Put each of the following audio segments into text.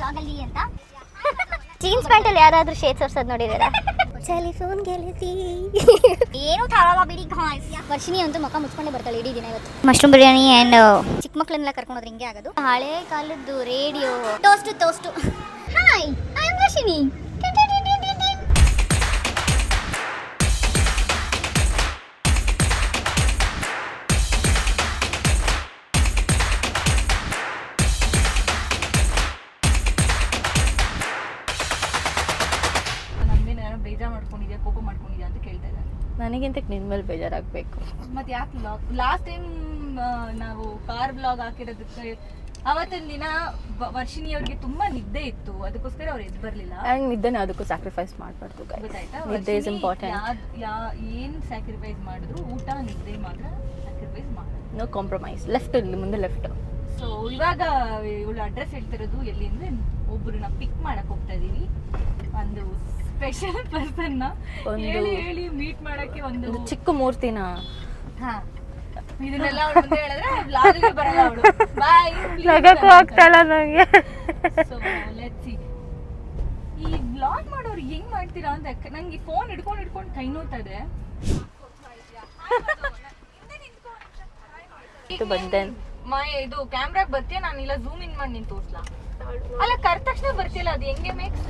ಬ್ಲಾಗಲ್ಲಿ ಅಂತ. ಜೀನ್ಸ್ ಪ್ಯಾಂಟಲ್ಲಿ ಯಾರಾದರೂ ಶೇಡ್ಸ್ ಹೊರ್ಸೋದು ನೋಡಿದ್ದೀರಾ? ಟೆಲಿಫೋನ್ ಗೆಳತಿ ಏನು ತರಲ್ಲ ಬಿಡಿ ಗಾಯ್ಸ್. ವರ್ಷಿಣಿ ಅಂತೂ ಮುಖ ಮುಚ್ಕೊಂಡೇ ಬರ್ತಾಳೆ ಇಡೀ ದಿನ ಇವತ್ತು. ಮಶ್ರೂಮ್ ಬಿರಿಯಾನಿ ಆ್ಯಂಡ್ ಚಿಕ್ಕ ಮಕ್ಕಳನ್ನೆಲ್ಲ ಕರ್ಕೊಂಡೋದ್ರೆ ಹಿಂಗೆ ಆಗೋದು. ಹಳೆ ಕಾಲದ್ದು radio toast. Hi, I am Varshini. ನನಗಿಂತ ನಿನ್ ಮೇಲೆ ಬೇಜಾರಾಗಬೇಕು. ಮತ್ತೆ ಯಾಕೆ ಲಾಸ್ಟ್ ಟೈಮ್ ನಾವು ಕಾರ್ ಬ್ಲಾಗ್ ಹಾಕಿರೋದಕ್ಕೆ ಅವತ್ತಿನ ದಿನ ವರ್ಷಿಣಿಯವ್ರಿಗೆ ತುಂಬಾ ನಿದ್ದೆ ಇತ್ತು, ಅದಕ್ಕೋಸ್ಕರ ಅವ್ರು ಎದ್ದು ಬರ್ಲಿಲ್ಲ. ಅಂಡ್ ನಿದ್ದೆನ ಅದಕ್ಕೂ ಸ್ಯಾಕ್ರಿಫೈಸ್ ಮಾಡಬಾರ್ದು. ಗೊತ್ತಾಯ್ತಾ? ನಿದ್ದೆ ಇಸ್ ಇಂಪಾರ್ಟೆಂಟ್. ಏನ್ ಸ್ಯಾಕ್ರಿಫೈಸ್ ಮಾಡಿದ್ರು ಊಟ ನಿದ್ದೆ ಮಾತ್ರ ಸ್ಯಾಕ್ರಿಫೈಸ್ ಮಾಡೋದು. No compromise. ಲೆಫ್ಟ್ ಇಲ್ಲಿ ಮುಂದೆ ಲೆಫ್ಟ್. ಸೊ ಇವಾಗ ಇವಳು ಅಡ್ರೆಸ್ ಹೇಳ್ತಿರೋದು ಎಲ್ಲಿ ಅಂದ್ರೆ, ಒಬ್ರನ್ನ ಪಿಕ್ ಮಾಡಕ್ ಹೋಗ್ತಾ ಇದೀವಿ. ಒಂದು ಸ್ಪೆಷಲ್ ಪರ್ಸನ್ ನ ಹೇಳಿ ಮೀಟ್ ಮಾಡಕ್ಕೆ ಒಂದು ಚಿಕ್ಕ ಮೂರ್ತಿನ. ಇದನ್ನೆಲ್ಲ ಅವಳು ಮುಂದೆ ಹೇಳಿದ್ರೆ ಬ್ಲಾಗ್ಗೆ ಬರಲ್ಲ ಅವಳು. ಬಾಯ್ ನಗಕ್ಕೂ ಆಗ್ತಾಯಿಲ್ಲ ನನಗೆ. ಸೊ ಲೆಟ್ಸ್ ಸಿ ಈ ಬ್ಲಾಗ್ ಮಾಡೋರು ಹೆಂಗ್ ಮಾಡ್ತೀರಾ ಅಂತ. ನಂಗೆ ಫೋನ್ ಹಿಡ್ಕೊಂಡು ಕೈ ನೋಡ್ತಾ ಇದೆ. ಇದು ಕ್ಯಾಮ್ರಾಗ್ ಬರ್ತೀಯ, ನಾನು ಇಲ್ಲ ಝೂಮ್ ಇನ್ ಮಾಡಿ ನಿನ್ ತೋರ್ಸ್ಲಾ? ಅಲ್ಲ ಕರ್ದ ತಕ್ಷಣ ಬರ್ತಿಲ್ಲ, ಅದು ಹೆಂಗೆ ಮೇಕ್ಸ್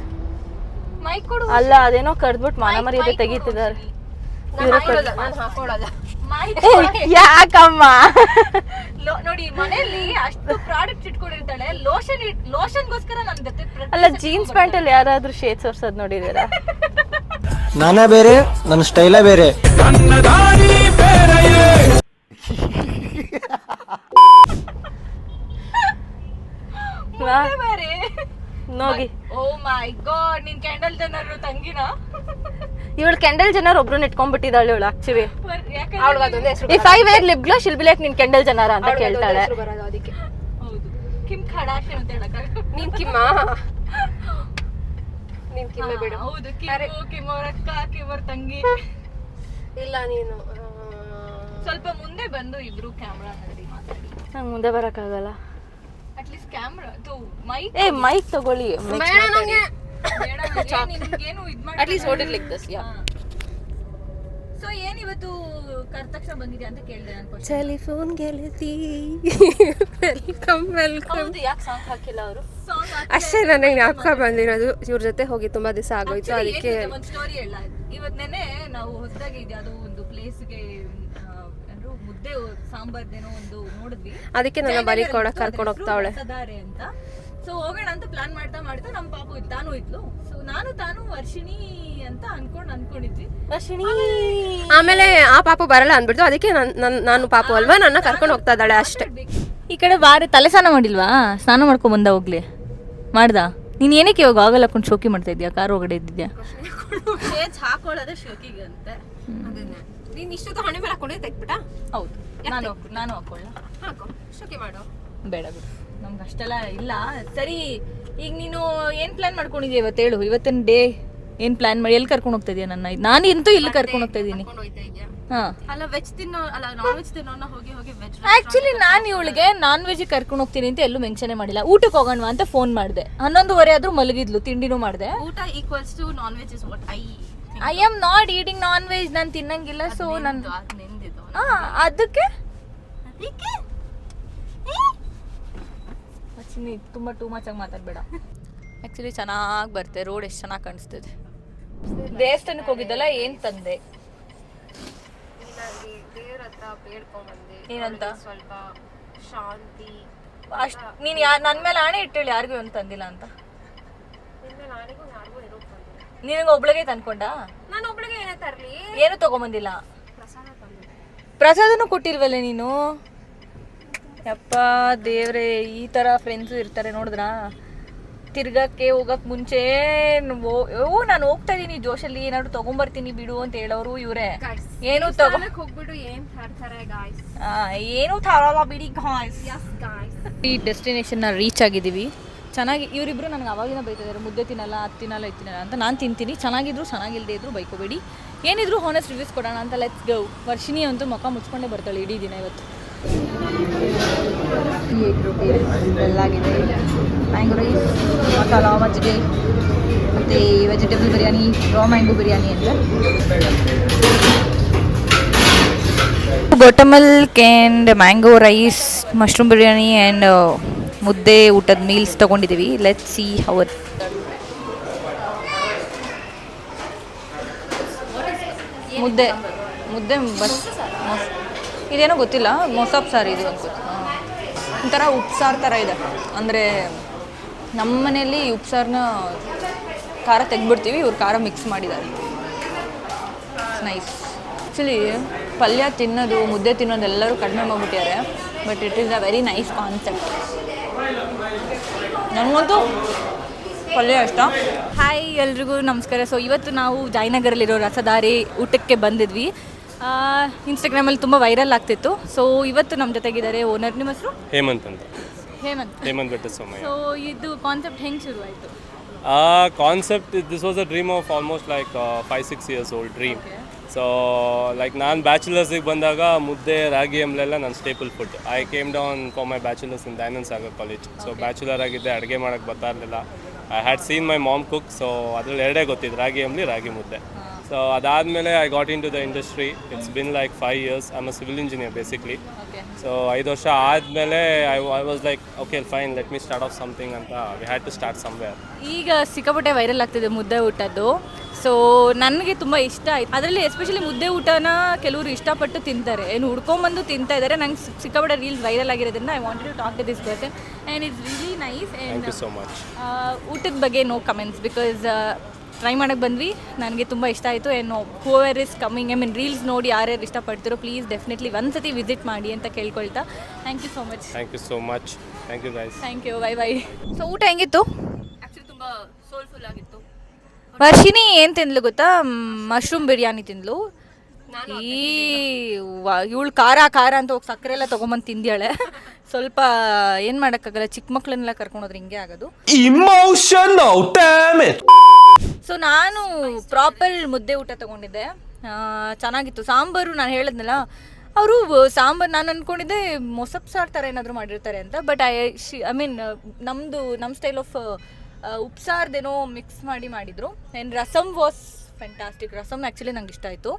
ಮೈಕ್ ಕೊಡು. ಅಲ್ಲ ಅದೇನೋ ಕರ್ದ್ಬಿಟ್ಟು ಮಾನ ಮರ್ಯಾದೆ ತೆಗೀತಿದ್ದಾರೆ. ಯಾಕಮ್ಮ ನೋಡಿ ಮನೆಯಲ್ಲಿ ಅಷ್ಟು ಪ್ರಾಡಕ್ಟ್ ಇಟ್ಕೊಂಡಿರ್ತಾಳೆ. ಲೋಷನ್ಗೋಸ್ಕರ ನನ್ ಜೊತೆ. ಅಲ್ಲ ಜೀನ್ಸ್ ಪ್ಯಾಂಟ್ ಅಲ್ಲಿ ಯಾರಾದ್ರೂ ಶೇಡ್ಸ್ ಹೊರ್ಸೋದ್ ನೋಡಿದೀರಾ? ನಾನೇ ಬೇರೆ, ನನ್ನ ಸ್ಟೈಲೇ ಬೇರೆ. ನೋಗಿ. ಓ ಮೈ ಗಾಡ್, ನಿನ್ ಕ್ಯಾಂಡಲ್ ಜನರು ತಂಗಿನ? ಇವಳು ಕೆಂಡಲ್ ಜನರ್ ಒಬ್ರು ಇಟ್ಕೊಂಡ್ಬಿಟ್ಟಿದ್ದಾಳೆ ಇವಳು actually. If I wear lip gloss she'll be like ನಿನ್ ಕೆಂಡಲ್ ಜನರ ಅಂತ ಕೇಳ್ತಾಳೆ. ಹೌದು, ಕಿಮ್ ಖಡಾಶನ್ ಅಂತ ಹೇಳಕ. ನೀನ್ ಕಿಮ್ಮ ಬಿಡು. ಹೌದು, ಕಿಮ್ ಅವ್ರ ಅಕ್ಕ, ಕಿಮ್ ಅವ್ರ ತಂಗಿ. ಇಲ್ಲ ನೀನು ಸ್ವಲ್ಪ ಮುಂದೆ ಬಂದು ಇಬ್ರು ಕ್ಯಾಮ್ರಾ ನೋಡಿ ಮಾತಾಡಿ. ನಂಗೆ ಮುಂದೆ ಬರಕ್ಕಾಗಲ್ಲ. ಅಟ್ಲೀಸ್ಟ್ ಕ್ಯಾಮ್ರಾ ಮೈಕ್ ಮೈಕ್ ತಗೊಳ್ಳಿ. At least hold it like this. Yeah. So ಏನ್ ಇವತ್ತು ಕರ್ತಕ್ಷಣ ಬಂದಿದೆ ಅಂತ ಕೇಳಿದೆ ನಾನು. ಟೆಲಿಫೋನ್ ಗೆಳತಿ ವೆಲ್ಕಮ್. ಹೌದು, ಯಾಕೆ ಸಾಂಗ್ ಹಾಕಿಲ್ಲ ಅವರು? ಅಷ್ಟೇ ನನಗೆ ಜ್ಞಾಪಕ ಬಂದಿರೋದು. ಇವ್ರ ಜೊತೆ ಹೋಗಿ ತುಂಬಾ ದಿವಸ ಆಗೋಯ್ತು, ಅದಕ್ಕೆ ಒಂದು ಸ್ಟೋರಿ ಹೇಳ. ಇವತ್ತೇನೆ ನಾವು ಹೊಸದಾಗಿ ಯಾವುದೋ ಒಂದು ಪ್ಲೇಸ್ಗೆ ಮುದ್ದೆ ಸಾಂಬಾರ್ದೇನೋ ಒಂದು ನೋಡಿದ್ವಿ. ಅದಕ್ಕೆ ನನ್ನ ಬರೀ ಕೂಡ ಕರ್ಕೊಂಡು ಹೋಗ್ತಾವಳೆ ಅಂತ. ಸೊ ಹೋಗೋಣ ಅಂತ ಪ್ಲಾನ್ ಮಾಡ್ತಾ ನಮ್ಮ ಪಾಪು ತಾನು ಇದ್ಲು. ಸೊ ತಾನು ವರ್ಷಿಣಿ ಅಂತ ಅನ್ಕೊಂಡಿದ್ವಿ. ವರ್ಷಿಣಿ ಆಮೇಲೆ ಆ ಪಾಪು ಬರಲ್ಲ ಅಂದ್ಬಿಡ್ತು, ಅದಕ್ಕೆ ನಾನು ಪಾಪು ಅಲ್ವಾ, ನನ್ನ ಕರ್ಕೊಂಡು ಹೋಗ್ತಾ ಇದ್ದಾಳೆ ಅಷ್ಟೇ. ಈ ಕಡೆ ಬಾರಿ ತಲೆ ಸ್ನಾನ ಮಾಡಿಲ್ವಾ? ಸ್ನಾನ ಮಾಡ್ಕೊಂಡ್ ಬಂದ ಹೋಗ್ಲಿ. ಮಾಡ್ದ? ನೀನ್ ಏನಕ್ಕೆ ಇವಾಗ ಆಗಲ್ಲ ಹಾಕೊಂಡು ಶೋಕಿ ಮಾಡ್ತಾ ಇದ್ಯಾ? ಕಾರ್ ಒಳಗಡೆ ಇದ್ದಿದ್ಯಾ? ಹಾಕೊಳ್ಳೋದೇ ಶೋಕಿಗೆ ಅಂತೆ. ನೀನ್ ಇಷ್ಟೊತ್ತು ಹಣೆ ಮೇಲೆ ಹಾಕೊಂಡೆ ತೆಗ್ಬಿಟ್ಟ? ಹೌದು, ನಾನು ಹಾಕೊಳ್ಳ. ಹಾಕೋ, ಶೋಕಿ ಮಾಡು. ಬೇಡ ಬಿಡು, ನಮ್ಗೆ ಅಷ್ಟೆಲ್ಲ ಇಲ್ಲ. ಸರಿ, ಈಗ ನೀನು ಏನ್ ಪ್ಲಾನ್ ಮಾಡ್ಕೊಂಡಿದ್ಯಾ ಇವತ್ತು? ಹೇಳು, ಇವತ್ತಿನ ಡೇ ಏನ್ ಪ್ಲಾನ್ ಮಾಡಿ ಎಲ್ಲಿ ಕರ್ಕೊಂಡು ಹೋಗ್ತಾ ಇದೀಯ ನನ್ನ? ನಾನು ಇಂತೂ ಇಲ್ಲಿ ಕರ್ಕೊಂಡು ಹೋಗ್ತಾ ಇದೀನಿ. ಅಲ್ಲ ವೆಜ್ ತಿನ್ನೋ, ಅಲ್ಲ ನಾನ್ ವೆಜ್ ತಿನ್ನೋನ ಹೋಗಿ ವೆಜ್. ಆಕ್ಚುಲಿ ನಾನು ಇವಳಿಗೆ ನಾನ್ ವೆಜ್ ಕರ್ಕೊಂಡು ಹೋಗ್ತೀನಿ ಅಂತ ಎಲ್ಲೂ ಮೆನ್ಷನ್ ಮಾಡಿಲ್ಲ. ಊಟಕ್ಕೆ ಹೋಗೋಣ ಅಂತ ಫೋನ್ ಮಾಡಿದೆ. 11:30 ಆದ್ರೂ ಮಲಗಿದ್ಲು, ತಿಂಡಿನೂ ಮಾಡಿದೆ. ಊಟ equals to non veg is what I am not eating non veg. ನಾನು ತಿನ್ನಂಗಿಲ್ಲ. ಸೊ ನಾನು ಅದಕ್ಕೆ ತುಂಬಾ ಟೂ ಮಚ್ ಆಗಿ ಮಾತಾಡ್ಬೇಡ. ಆಕ್ಚುಲಿ ಚೆನ್ನಾಗಿ ಬರುತ್ತೆ, ರೋಡ್ ಎಷ್ಟು ಚೆನ್ನಾಗಿ ಕಾಣಿಸ್ತದೆ. ದೇವಸ್ಥಾನಕ್ಕೆ ಹೋಗಿದ್ದಲ್ಲ, ಏನ್ ತಂದೆ? ದೇವ್ರ ಹತ್ರ ಬೇಡ್ಕೊಂಡ್ಬಂದೆ. ಏನಂತ? ಸ್ವಲ್ಪ ಶಾಂತಿ. ಅಷ್ಟು ನೀನು ನನ್ನ ಮೇಲೆ ಆಣೆ ಇಟ್ಟೇಳಿ ಯಾರಿಗೂ ಏನು ತಂದಿಲ್ಲ ಅಂತ. ನಿನಗೆ ಒಬ್ಳಿಗೆ ತಂದ್ಕೊಂಡ? ನಾನು ಒಬ್ಳಿಗೆ ಏನೇ ತರಲಿ? ಏನು ತಗೊಂಬಂದಿಲ್ಲ. ಪ್ರಸಾದನೂ ಕೊಟ್ಟಿಲ್ವಲ್ಲ ನೀನು? ಯಪ್ಪ ದೇವ್ರೆ, ಈ ತರ ಫ್ರೆಂಡ್ಸು ಇರ್ತಾರೆ ನೋಡಿದ್ರಾ? ತಿರ್ಗಕ್ಕೆ ಹೋಗಕ್ ಮುಂಚೆ ನಾನು ಹೋಗ್ತಾ ಇದೀನಿ ಜೋಶಲ್ಲಿ, ಏನಾದ್ರು ತಗೊಂಬರ್ತೀನಿ ಬಿಡು ಅಂತ ಹೇಳೋರು ಇವರೇ. ಏನು ಹೋಗ್ಬಿಡು, ಏನ್ ತರ್ತಾರೆ ಗಾಯ್ಸ್? ಏನು ತರಲ್ಲ ಬಿಡಿ ಗಾಯ್ಸ್. ಈ ಡೆಸ್ಟಿನೇಷನ್ನ ರೀಚ್ ಆಗಿದ್ದೀವಿ. ಚೆನ್ನಾಗಿ ಇವರಿಬ್ರು ನನಗೆ ಅವಾಗಿನ ಬೈತಿದ್ದಾರೆ, ಮುದ್ದೆ ತಿನ್ನಲ್ಲ, ಅದು ತಿನ್ನಲ್ಲ, ಇದು ತಿನ್ನಲ್ಲ ಅಂತ. ನಾನು ತಿಂತೀನಿ, ಚೆನ್ನಾಗಿದ್ರು ಚೆನ್ನಾಗಿಲ್ಲದೆ ಇದ್ರು ಬೈಕೋಬೇಡಿ. ಏನಿದ್ರು ಹಾನೆಸ್ಟ್ ರಿವ್ಯೂಸ್ ಕೊಡೋಣ ಅಂತ. Let's go. ವರ್ಷಿಣಿ ಅಂತೂ ಮುಖ ಮುಚ್ಕೊಂಡೇ ಬರ್ತಾಳೆ ಇಡೀ ದಿನ ಇವತ್ತು. ಮ್ಯಾಂಗೋ ರೈಸ್, ಮಸಾಲ ಮಜ್ಜಿಗೆ ಮತ್ತು vegetable biryani, raw mango biryani ಅಂತ. Buttermilk and mango rice, mushroom biryani and ಮುದ್ದೆ ಊಟದ ಮೀಲ್ಸ್ ತೊಗೊಂಡಿದ್ದೀವಿ. Let's see how it. ಮುದ್ದೆ ಮುದ್ದೆ ಬಸ್ ಇದೇನೋ ಗೊತ್ತಿಲ್ಲ, ಮೊಸಪ್ ಸಾರು ಇದು ಅನ್ಸುತ್ತೆ. ಒಂಥರ ಉಪ್ಸಾರು ಥರ ಇದೆ. ಅಂದರೆ ನಮ್ಮ ಮನೆಯಲ್ಲಿ ಉಪ್ಸಾರನ್ನ ಖಾರ ತೆಗ್ದುಬಿಡ್ತೀವಿ, ಇವ್ರು ಖಾರ ಮಿಕ್ಸ್ ಮಾಡಿದ್ದಾರೆ. ನೈಸ್. ಆ್ಯಕ್ಚುಲಿ ಪಲ್ಯ ತಿನ್ನೋದು, ಮುದ್ದೆ ತಿನ್ನೋದು ಎಲ್ಲರೂ ಕಡಿಮೆ ಮಾಡಿಬಿಟ್ಟಿದ್ದಾರೆ. But it is a very nice concept. ನನಗಂತೂ ಪಲ್ಯ ಇಷ್ಟ. ಹಾಯ್ ಎಲ್ರಿಗೂ ನಮಸ್ಕಾರ. ಸೊ ಇವತ್ತು ನಾವು ಜಯನಗರಲ್ಲಿರೋ ರಸದಾರಿ ಊಟಕ್ಕೆ ಬಂದಿದ್ವಿ. ಇನ್ಸ್ಟಾಗ್ರಾಮಲ್ಲಿ ತುಂಬ ವೈರಲ್ ಆಗ್ತಿತ್ತು. ಸೊ ಇವತ್ತು ನಮ್ಮ ಜೊತೆಗಿದ್ದಾರೆ ಓನರ್. ನಿಮ್ಮ ಹೆಸರು? ಹೇಮಂತ್ ಅಂತ. ಹೇಮಂತ್ ಬೆಟ್ಟ ಸೋಮಯ್ಯ. ಸೊ ಇದು ಕಾನ್ಸೆಪ್ಟ್ ಹೆಂಗೆ ಶುರು ಆಯಿತು? Concept this was a dream of almost like 5-6 years old dream. So like ನಾನು ಬ್ಯಾಚುಲರ್ಸಿಗೆ ಬಂದಾಗ ಮುದ್ದೆ ರಾಗಿ ಆಮ್ಲೆಲ್ಲ ನನ್ನ staple food. I came down for my bachelors in Dayananda Sagar college. So bachelor ಆಗಿದ್ದೆ, ಅಡುಗೆ ಮಾಡೋಕ್ಕೆ ಬರ್ತಾ ಇರಲಿಲ್ಲ. I had seen my mom cook. So ಅದ್ರಲ್ಲಿ ಎರಡೇ ಗೊತ್ತಿದ್ದು, ರಾಗಿ ಆಮ್ಲಿ, ರಾಗಿ ಮುದ್ದೆ. ಸೊ ಅದಾದಮೇಲೆ I got into the industry. It's been like 5 years. I am a civil engineer basically. So 5 ವರ್ಷ ಆದಮೇಲೆ I was like okay fine, let me start of something ಅಂತ. We had to start somewhere. ಈಗ ಸಿಕ್ಕಾಪಟ್ಟೆ viral ಆಗ್ತಿದೆ ಮುದ್ದೆ ಊಟದ್ದು. So ನನಗೆ ತುಂಬ ಇಷ್ಟ ಆಯ್ತು. ಅದರಲ್ಲಿ ಎಸ್ಪೆಷಲಿ ಮುದ್ದೆ ಊಟನ ಕೆಲವರು ಇಷ್ಟಪಟ್ಟು ತಿಂತಾರೆ, ಏನು ಹುಡ್ಕೊಂಬಂದು ತಿಂತಾ ಇದ್ದಾರೆ. ನಂಗೆ ಸಿಕ್ಕಾಪಟ್ಟೆ ರೀಲ್ಸ್ ವೈರಲ್ ಆಗಿರೋದ್ರಿಂದ I wanted to talk to this person and it's really nice. Thank you so much. ಊಟದ ಬಗ್ಗೆ ನೋ ಕಮೆಂಟ್ಸ್, ಬಿಕಾಸ್ ಟ್ರೈ ಮಾಡೋಕ್ಕೆ ಬಂದ್ವಿ. ನನಗೆ ತುಂಬ ಇಷ್ಟ ಆಯಿತು. ಏನು whoever is coming, I mean reels ನೋಡಿ ಯಾರ್ಯಾರು ಇಷ್ಟಪಡ್ತಿರೋ ಪ್ಲೀಸ್ ಡೆಫಿನೆಟ್ಲಿ ಒಂದ್ಸತಿ ವಿಸಿಟ್ ಮಾಡಿ ಅಂತ ಕೇಳ್ಕೊಳ್ತಾ. Thank you so much. Thank you so much. Thank you guys. Thank you. Bye bye. So ಊಟ ಹೆಂಗಿತ್ತು? ಆ್ಯಕ್ಚುಲಿ ತುಂಬ ಸೋಲ್ಫುಲ್ ಆಗಿತ್ತು. ವರ್ಷಿನಿ ಏನು ತಿಂದ್ಲು ಗೊತ್ತಾ? ಮಶ್ರೂಮ್ ಬಿರಿಯಾನಿ ತಿಂದ್ಲು. ಇವಳು ಖಾರ ಅಂತ ಹೋಗಿ ಸಕ್ಕರೆ ಎಲ್ಲ ತೊಗೊಂಬಂದು ತಿಂದ್ಯಾಳೆ. ಸ್ವಲ್ಪ ಏನು ಮಾಡೋಕ್ಕಾಗಲ್ಲ, ಚಿಕ್ಕ ಮಕ್ಳನ್ನೆಲ್ಲ ಕರ್ಕೊಂಡೋದ್ರೆ ಹಿಂಗೆ ಆಗೋದು. Emotional damage. ಸೊ ನಾನು ಪ್ರಾಪರ್ ಮುದ್ದೆ ಊಟ ತೊಗೊಂಡಿದ್ದೆ. ಚೆನ್ನಾಗಿತ್ತು. ಸಾಂಬಾರು ನಾನು ಹೇಳಿದ್ನಲ್ಲ, ಅವರು ಸಾಂಬಾರು ನಾನು ಅಂದ್ಕೊಂಡಿದ್ದೆ ಮೊಸಪ್ ಸಾರು ಥರ ಏನಾದರೂ ಮಾಡಿರ್ತಾರೆ ಅಂತ. ಬಟ್ ಐ ಮೀನ್ ನಮ್ಮ ಸ್ಟೈಲ್ ಆಫ್ ಉಪ್ಸಾರ್ದೇನೋ ಮಿಕ್ಸ್ ಮಾಡಿದರು. And rasam was fantastic. Rasam actually ನಂಗೆ ಇಷ್ಟ ಆಯಿತು.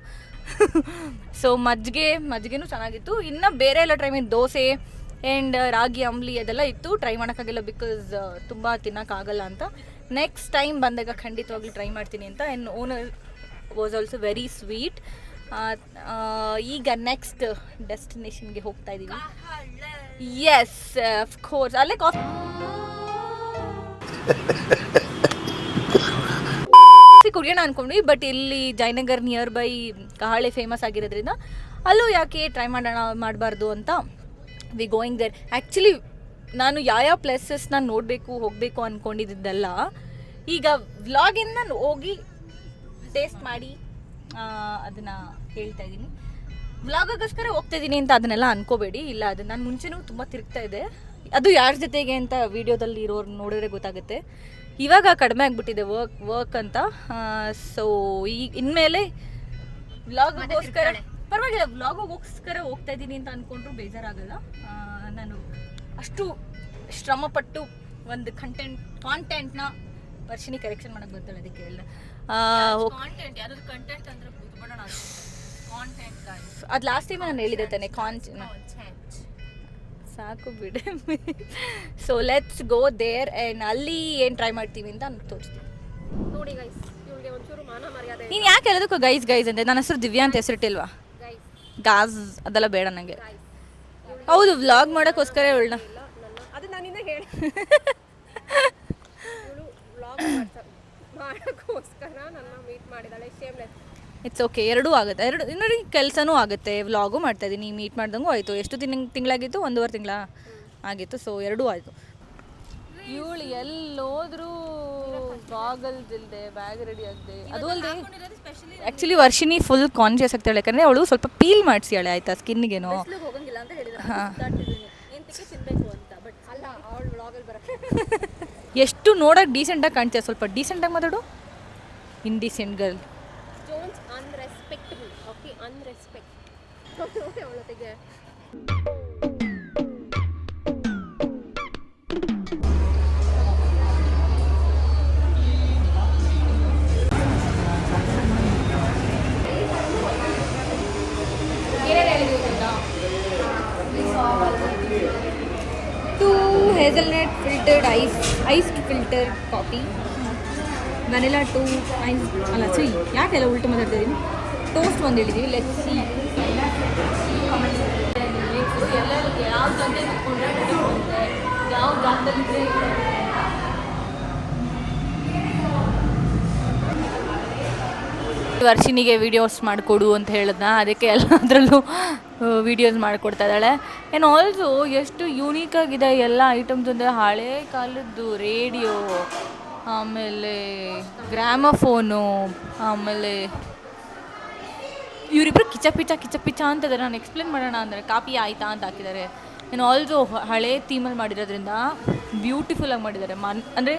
ಸೊ ಮಜ್ಜಿಗೆನೂ ಚೆನ್ನಾಗಿತ್ತು. ಇನ್ನು ಬೇರೆ ಎಲ್ಲ ಟ್ರೈ ಮಾಡಿ ದೋಸೆ ಆ್ಯಂಡ್ ರಾಗಿ ಅಂಬ್ಲಿ ಅದೆಲ್ಲ ಇತ್ತು. ಟ್ರೈ ಮಾಡೋಕ್ಕಾಗಿಲ್ಲ ಬಿಕಾಸ್ ತುಂಬ ತಿನ್ನೋಕ್ಕಾಗಲ್ಲ ಅಂತ. ನೆಕ್ಸ್ಟ್ ಟೈಮ್ ಬಂದಾಗ ಖಂಡಿತವಾಗ್ಲೂ ಟ್ರೈ ಮಾಡ್ತೀನಿ ಅಂತ. And owner was also very sweet. ಈಗ ನೆಕ್ಸ್ಟ್ ಡೆಸ್ಟಿನೇಷನ್ಗೆ ಹೋಗ್ತಾ ಇದ್ದೀವಿ. ಎಸ್ ಆಫ್ ಕೋರ್ಸ್ ಅಲ್ಲೇ ಕಾಫಿ ಕುಡಿಯೋಣ ಅಂದ್ಕೊಂಡ್ವಿ. ಬಟ್ ಇಲ್ಲಿ ಜಯನಗರ್ ನಿಯರ್ ಬೈ ಕಹಾಳೆ ಫೇಮಸ್ ಆಗಿರೋದ್ರಿಂದ ಅಲ್ಲೂ ಯಾಕೆ ಟ್ರೈ ಮಾಡಬಾರ್ದು ಅಂತ ವಿ ಗೋಯಿಂಗ್ ದೇರ್. ಆ್ಯಕ್ಚುಲಿ ನಾನು ಯಾವ ಪ್ಲೇಸಸ್ನ ಹೋಗಬೇಕು ಅಂದ್ಕೊಂಡಿದ್ದಲ್ಲ. ಈಗ ವ್ಲಾಗಿಂದ ಹೋಗಿ ಟೇಸ್ಟ್ ಮಾಡಿ ಅದನ್ನು ಹೇಳ್ತಾ ಇದ್ದೀನಿ. ವ್ಲಾಗೋಸ್ಕರ ಹೋಗ್ತಾ ಇದ್ದೀನಿ ಅಂತ ಅದನ್ನೆಲ್ಲ ಅನ್ಕೋಬೇಡಿ. ಇಲ್ಲ, ಅದು ನಾನು ಮುಂಚೆನೂ ತುಂಬ ತಿರುಗ್ತಾ ಇದೆ. ಅದು ಯಾರ ಜೊತೆಗೆ ಅಂತ ವೀಡಿಯೋದಲ್ಲಿ ಇರೋರು ನೋಡಿದ್ರೆ ಗೊತ್ತಾಗುತ್ತೆ. ಇವಾಗ ಕಡಿಮೆ ಆಗಿಬಿಟ್ಟಿದೆ ವರ್ಕ್ ಅಂತ. ಸೊ ಈಗ ಇನ್ಮೇಲೆ ವ್ಲಾಗೋಸ್ಕರ ಪರವಾಗಿಲ್ಲ, ವ್ಲಾಗೋಸ್ಕರ ಹೋಗ್ತಾ ಇದ್ದೀನಿ ಅಂತ ಅಂದ್ಕೊಂಡ್ರು ಬೇಜಾರಾಗಲ್ಲ. ನಾನು ಅಷ್ಟು ಶ್ರಮಪಟ್ಟು ಒಂದು ಕಾಂಟೆಂಟ್ನ ವರ್ಷಿನಿ ಕರೆಕ್ಷನ್ ಮಾಡೋಕ್ಕೆ ಬರ್ತಾಳೆ. ಅದಕ್ಕೆ ಎಲ್ಲ ಅದು ಲಾಸ್ಟ್ ಟೈಮ್ ನಾನು ಹೇಳಿದೆ ತಾನೆ ಸಾಕು ಬಿಡೆ. So let's go there and ಅಲ್ಲಿ ಏನು ಟ್ರೈ ಮಾಡ್ತೀವಿ ಅಂತ ತೋರಿಸ್ತೀನಿ. ನೋಡಿ ಗೈಸ್, ಇವಳಿಗೆ ಒಂಚೂರು ಮಾನ ಮರ್ಯಾದೆ. ನೀನು ಯಾಕೆ ಹೇಳೋದಕ್ಕೂ ಗೈಸ್ ಅಂತ? ನನ್ನ ಹೆಸರು ದಿವ್ಯಾ ಅಂತ ಹೆಸರಿಟ್ಟಿಲ್ವಾ? ಗಾಜ್ ಅದೆಲ್ಲ ಬೇಡ ನನಗೆ. ಹೌದು, ವ್ಲಾಗ್ ಮಾಡೋಕ್ಕೋಸ್ಕರ ಇವಳನ್ನ ಅದು ನಾನಿಂದ ಹೇಳಿ ಇವಳು ವ್ಲಾಗ್ ಮಾಡೋಕ್ಕೋಸ್ಕರ ನನ್ನ ಮೀಟ್ ಮಾಡಿದಾಳೆ. ಶೇಮ್ಲೆಸ್. ಇಟ್ಸ್ ಓಕೆ, ಎರಡೂ ಆಗುತ್ತೆ. ನೋಡಿ ಕೆಲಸನೂ ಆಗುತ್ತೆ, ವ್ಲಾಗು ಮಾಡ್ತಾಯಿದ್ದೀನಿ, ಮೀಟ್ ಮಾಡ್ದಂಗೂ ಆಯಿತು. ಎಷ್ಟು ತಿಂಗಳಾಗಿತ್ತು? 1.5 ತಿಂಗಳ ಆಗಿತ್ತು. ಸೊ ಎರಡೂ ಆಯಿತು. ಇವಳು ಎಲ್ಲೋದ್ರೂ ಗಾಗಲ್ಸ್ ಇಲ್ಲದೆ ಬ್ಯಾಗ್ ರೆಡಿ ಆಗದೆ. ಅದು ಅಲ್ಲದೆ ಆ್ಯಕ್ಚುಲಿ ವರ್ಷಿನಿ ಫುಲ್ ಕಾನ್ಷಿಯಸ್ ಆಗ್ತಾಳೆ, ಯಾಕಂದರೆ ಅವಳು ಸ್ವಲ್ಪ ಪೀಲ್ ಮಾಡಿಸಿಯಾಳೆ ಆಯಿತಾ ಸ್ಕಿನ್ನಿಗೇನೋ. ಹಾಂ, ಎಷ್ಟು ನೋಡೋಕೆ ಡೀಸೆಂಟಾಗಿ ಕಾಣ್ತೀಯ. ಸ್ವಲ್ಪ ಡೀಸೆಂಟಾಗಿ ಮಾತಾಡು. Indecent girl. Unrespectable. Okay, unrespect ಅವಳೊತ್ತಿಗೆ. Filtered iced filter coffee, vanilla 2 ice ಅಲ್ಲ ಸಿ ಯಾಕೆಲ್ಲ ಉಲ್ಟು ಮಾತಾಡ್ತಾ ಇದ್ದೀನಿ. ಟೋಸ್ಟ್ ಒಂದು ಹೇಳಿದ್ದೀವಿ. ಲೆಟ್ಸ್ ಸಿ ಯಾವ ಜೊತೆ ಯಾವ ಜಾಗದಲ್ಲಿದ್ರೆ ವರ್ಷಿನಿಗೆ ವೀಡಿಯೋಸ್ ಮಾಡಿಕೊಡು ಅಂತ ಹೇಳಿದ್ನ, ಅದಕ್ಕೆ ಎಲ್ಲದರಲ್ಲೂ ವೀಡಿಯೋಸ್ ಮಾಡಿಕೊಡ್ತಾ ಇದ್ದಾಳೆ. ಆ್ಯಂಡ್ ಆಲ್ಸೋ ಎಷ್ಟು ಯೂನೀಕ್ ಆಗಿದೆ ಎಲ್ಲ ಐಟಮ್ಸ್ ಅಂದರೆ ಹಳೇ ಕಾಲದ್ದು ರೇಡಿಯೋ, ಆಮೇಲೆ ಗ್ರಾಮಫೋನು, ಆಮೇಲೆ ಇವರಿಬ್ಬರು ಕಿಚಪಿಚ ಅಂತಿದ್ದಾರೆ. ನಾನು ಎಕ್ಸ್ಪ್ಲೇನ್ ಮಾಡೋಣ ಅಂದರೆ ಕಾಪಿ ಆಯಿತಾ ಅಂತ ಹಾಕಿದ್ದಾರೆ. ಆ್ಯಂಡ್ ಆಲ್ಸೋ ಹಳೇ ಥೀಮಲ್ಲಿ ಮಾಡಿರೋದ್ರಿಂದ ಬ್ಯೂಟಿಫುಲ್ಲಾಗಿ ಮಾಡಿದ್ದಾರೆ. ಅಂದರೆ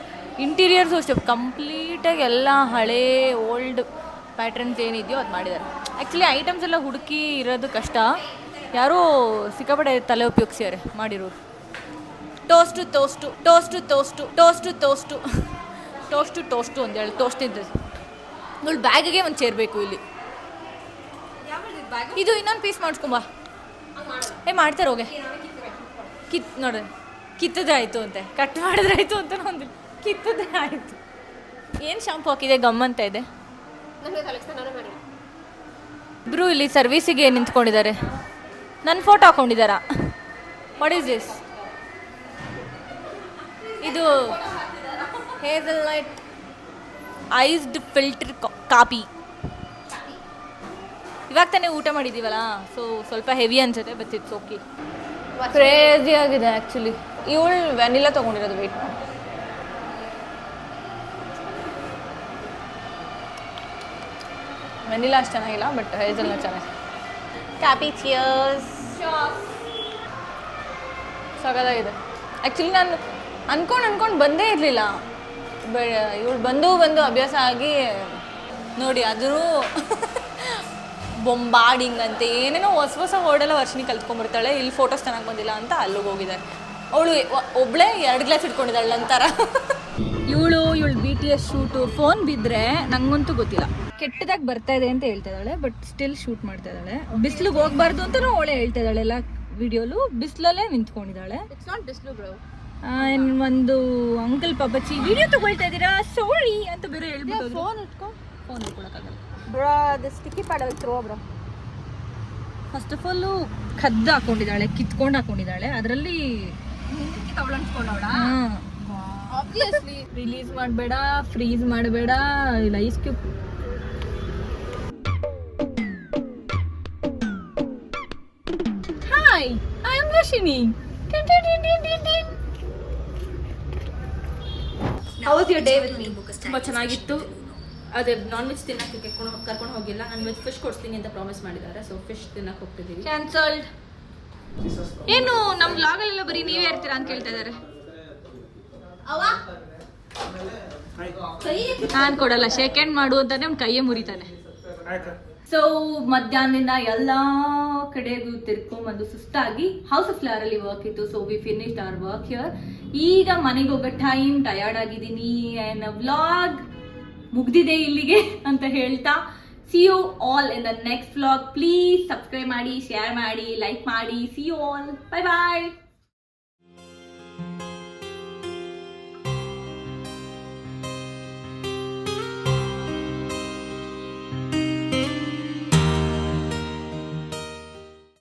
ಇಂಟೀರಿಯರ್ಸು ಅಷ್ಟೇ ಕಂಪ್ಲೀಟಾಗಿ ಎಲ್ಲ ಹಳೇ ಓಲ್ಡ್ ಪ್ಯಾಟ್ರನ್ಸ್ ಏನಿದೆಯೋ ಅದು ಮಾಡಿದ್ದಾರೆ. ಆ್ಯಕ್ಚುಲಿ ಐಟಮ್ಸ್ ಎಲ್ಲ ಹುಡುಕಿ ಇರೋದು ಕಷ್ಟ, ಯಾರೋ ಸಿಕ್ಕಾಪಟ್ಟೆ ತಲೆ ಉಪಯೋಗಿಸ್ಯಾರೆ ಮಾಡಿರೋರು. Toast toast toast toast toast toast toast toast ಅಂತೇಳಿ ಟೋಸ್ಟ್ ಇದ್ದದ್ದು. ನೋಡಿ ಬ್ಯಾಗಿಗೆ ಒಂದು ಸೇರಬೇಕು ಇಲ್ಲಿ. ಇದು ಇನ್ನೊಂದು ಪೀಸ್ ಮಾಡಿಸ್ಕೊಂಬ. ಮಾಡ್ತಾರೆ ಹೋಗೆ ನೋಡ್ರಿ, ಕಿತ್ತದೇ ಆಯಿತು ಅಂತೆ, ಕಟ್ ಮಾಡಿದ್ರೆ ಆಯಿತು ಅಂತ ಒಂದು ಕಿತ್ತದೇ ಆಯಿತು. ಏನು ಶಾಂಪು ಹಾಕಿದೆ ಗಮ್ಮಂತ ಇದೆ. ಇಬ್ರು ಇಲ್ಲಿ ಸರ್ವೀಸಿಗೆ ನಿಂತ್ಕೊಂಡಿದ್ದಾರೆ. ನನ್ನ ಫೋಟೋ ಹಾಕೊಂಡಿದ್ದಾರಾ? What is this? ಇದು ಹೇಸಲ್ನಟ್ ಐಸ್ಡ್ ಫಿಲ್ಟರ್ ಕಾಫಿ. ಇವಾಗ ತಾನೇ ಊಟ ಮಾಡಿದ್ದೀವಲ್ಲ, ಸೊ ಸ್ವಲ್ಪ ಹೆವಿ ಅನ್ಸುತ್ತೆ, ಬಟ್ ಇಟ್ಸ್ ಓಕೆ. ಕ್ರೇಜಿ ಆಗಿದೆ ಆ್ಯಕ್ಚುಲಿ. ಇವಳು ವೆನಿಲಾ ತೊಗೊಂಡಿರೋದು. ವೆಯ್ಟ್ ಮಾಡಿ, ವೆನಿಲಾ ಅಷ್ಟು ಚೆನ್ನಾಗಿಲ್ಲ, ಬಟ್ ಹೇಸಲ್ನಟ್ ಚೆನ್ನಾಗಿದೆ. Coffee cheers. ಸಗದಾಗಿದೆ. ಆ್ಯಕ್ಚುಲಿ ನಾನು ಅನ್ಕೊಂಡು ಬಂದೇ ಇರಲಿಲ್ಲ, ಇವಳು ಬಂದು ಅಭ್ಯಾಸ ಆಗಿ ನೋಡಿ ಅದೂ ಬೊಂಬಾಡಿಂಗ್ ಅಂತ ಏನೇನೋ ಹೊಸ ವರ್ಡೆಲ್ಲ ವರ್ಷಿನಿ ಕಲ್ತ್ಕೊಂಡ್ಬರ್ತಾಳೆ. ಇಲ್ಲಿ ಫೋಟೋಸ್ ಚೆನ್ನಾಗಿ ಬಂದಿಲ್ಲ ಅಂತ ಅಲ್ಲಿಗೆ ಹೋಗಿದ್ದಾರೆ. ಅವಳು ಒಬ್ಬಳೇ 2 ಗ್ಲಾಸ್ ಇಟ್ಕೊಂಡಿದ್ದಾಳೆ ನಂತರ. ಇವಳು BTS ಶೂಟು ಫೋನ್ ಬಿದ್ದರೆ ನಂಗಂತೂ ಗೊತ್ತಿಲ್ಲ, ಕೆಟ್ಟದಾಗಿ ಬರ್ತಾ ಇದೆ ಅಂತ ಹೇಳ್ತಾ ಇದ್ದಾಳೆ, ಬಟ್ ಸ್ಟಿಲ್ ಶೂಟ್ ಮಾಡ್ತಾ ಇದ್ದಾಳೆ. ಬಿಸಿಲಿಗೆ ಹೋಗ್ಬಾರ್ದು ಅಂತಲೂ ಅವಳೇ ಹೇಳ್ತಾ ಇದ್ದಾಳೆ. ಎಲ್ಲ ವಿಡಿಯೋಲು ಬಿಸಿಲಲ್ಲೇ ನಿಂತ್ಕೊಂಡಿದ್ದಾಳೆ. ಇಟ್ಸ್ ನಾಟ್ ಬಿಸಿಲು ಬ್ರೋ. ಒಂದು ಅಂಕಲ್ ಪಾಪಚ್ಚಿ ವಿಡಿಯೋ ತಗೊಳ್ತಾ ಇದ್ದೀರಾ ಸಾರಿ ಅಂತ ಬೇರೆ ಹೇಳ್ಬಿಟ್ಟು ಫೋನ್ ಇಟ್ಕೊ. ಫೋನ್ ಇಟ್ಕೊಳಕ್ಕಾಗಲ್ಲ ಬ್ರೋ, ಅದು sticky pad throw bro. First of all ಕದ್ದು ಹಾಕೊಂಡಿದ್ದಾಳೆ, ಕಿತ್ಕೊಂಡು ಹಾಕೊಂಡಿದ್ದಾಳೆ. ಅದರಲ್ಲಿ ಆಬ್ವಿಯಸ್ಲಿ ರಿಲೀಸ್ ಮಾಡಬೇಡ, ಫ್ರೀಸ್ ಮಾಡಬೇಡ, ಇಲ್ಲ ice cube. Hi, I am Varshini. How was your day with me? ತುಂಬ ಚೆನ್ನಾಗಿತ್ತು. ಅದೇ ನಾನ್ ವೆಜ್ ತಿನ್ನಕ್ಕೆ ಕರ್ಕೊಂಡು ಹೋಗಿಲ್ಲ. ನಾನು ವೆಜ್ ಫಿಶ್ ಕೊಡ್ತೀನಿ ಅಂತ ಪ್ರಾಮಿಸ್ ಮಾಡಿದ್ದಾರೆ, ಸೊ ಫಿಶ್ ತಿನ್ನಕ್ಕೆ ಹೋಗ್ತಿದ್ದೀವಿ. ಕ್ಯಾನ್ಸಲ್ಡ್. ಏನು ನಮ್ಮ ವ್ಲಾಗಲ್ಲೆಲ್ಲ ಬರೀ ನೀವೇ ಇರ್ತೀರಾ ಅಂತ ಕೇಳ್ತಾ ಇದ್ದಾರೆ. ನಾನು ಕೊಡಲ್ಲ, ಶೇಕ್ ಹ್ಯಾಂಡ್ ಮಾಡು ಅಂತಾನೆ ಅವ್ನು ಕೈಯೇ ಮುರಿತಾನೆ. ಸೊ ಮಧ್ಯಾಹ್ನದಿಂದ ಎಲ್ಲ ಕಡೆಗೂ ತಿರ್ಕೊಂಡ್ಬಂದು ಸುಸ್ತಾಗಿ ಹೌಸ್ ಆಫ್ ಫ್ಲವರ್ ಅಲ್ಲಿ ವರ್ಕ್ ಇತ್ತು. So we finished our work here. ಈಗ ಮನೆಗೆ ಹೋಗೋ ಟೈಮ್, ಟಯರ್ಡ್ ಆಗಿದ್ದೀನಿ. ಆ್ಯಂಡ್ ವ್ಲಾಗ್ ಮುಗ್ದಿದೆ ಇಲ್ಲಿಗೆ ಅಂತ ಹೇಳ್ತಾ see you all in the next vlog. Please subscribe ಮಾಡಿ, ಶೇರ್ ಮಾಡಿ, ಲೈಕ್ ಮಾಡಿ. See you all. Bye bye.